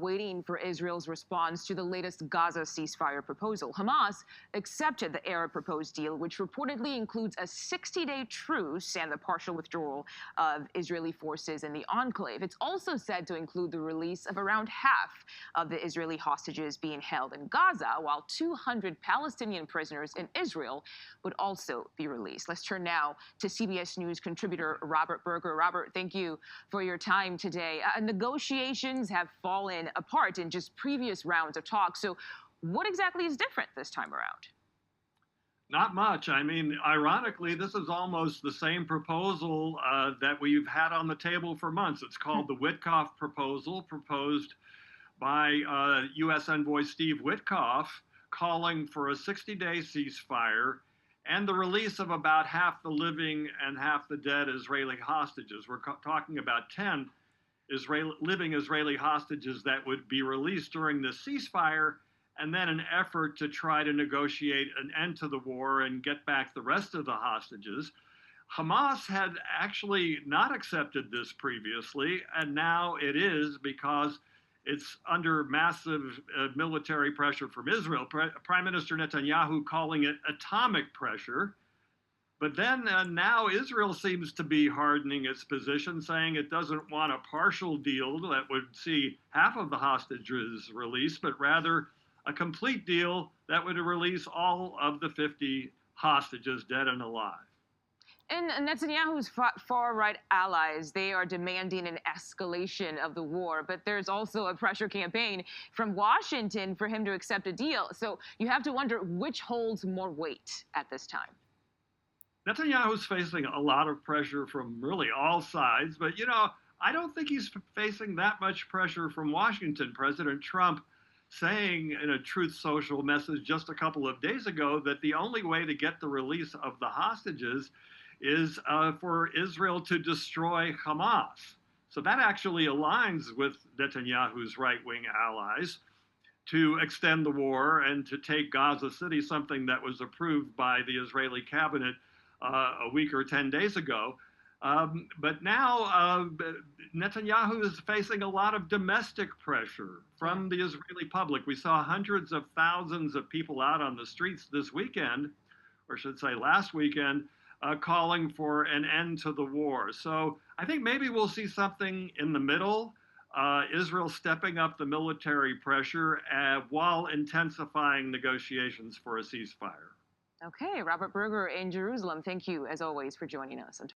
Waiting for Israel's response to the latest Gaza ceasefire proposal. Hamas accepted the Arab-proposed deal, which reportedly includes a 60-day truce and the partial withdrawal of Israeli forces in the enclave. It's also said to include the release of around half of the Israeli hostages being held in Gaza, while 200 Palestinian prisoners in Israel would also be released. Let's turn now to CBS News contributor Robert Berger. Robert, thank you for your time today. Negotiations have fallen apart in just previous rounds of talks. So what exactly is different this time around? Not much. I mean, ironically, this is almost the same proposal that we've had on the table for months. It's called the Witkoff proposal, proposed by U.S. Envoy Steve Witkoff, calling for a 60-day ceasefire and the release of about half the living and half the dead Israeli hostages. We're talking about 10 living Israeli hostages that would be released during the ceasefire, and then an effort to try to negotiate an end to the war and get back the rest of the hostages. Hamas had actually not accepted this previously, and now it is because it's under massive military pressure from Israel. Prime Minister Netanyahu calling it atomic pressure. But then now Israel seems to be hardening its position, saying it doesn't want a partial deal that would see half of the hostages released, but rather a complete deal that would release all of the 50 hostages, dead and alive. And Netanyahu's far-right allies, they are demanding an escalation of the war, but there's also a pressure campaign from Washington for him to accept a deal. So you have to wonder which holds more weight at this time. Netanyahu's facing a lot of pressure from really all sides, but I don't think he's facing that much pressure from Washington. President Trump saying in a Truth Social message just a couple of days ago that the only way to get the release of the hostages is for Israel to destroy Hamas. So that actually aligns with Netanyahu's right-wing allies to extend the war and to take Gaza City, something that was approved by the Israeli cabinet a week or 10 days ago. But now Netanyahu is facing a lot of domestic pressure from the Israeli public. We saw hundreds of thousands of people out on the streets this weekend, or I should say last weekend, calling for an end to the war. So I think maybe we'll see something in the middle, Israel stepping up the military pressure while intensifying negotiations for a ceasefire. Okay, Robert Berger in Jerusalem, thank you, as always, for joining us on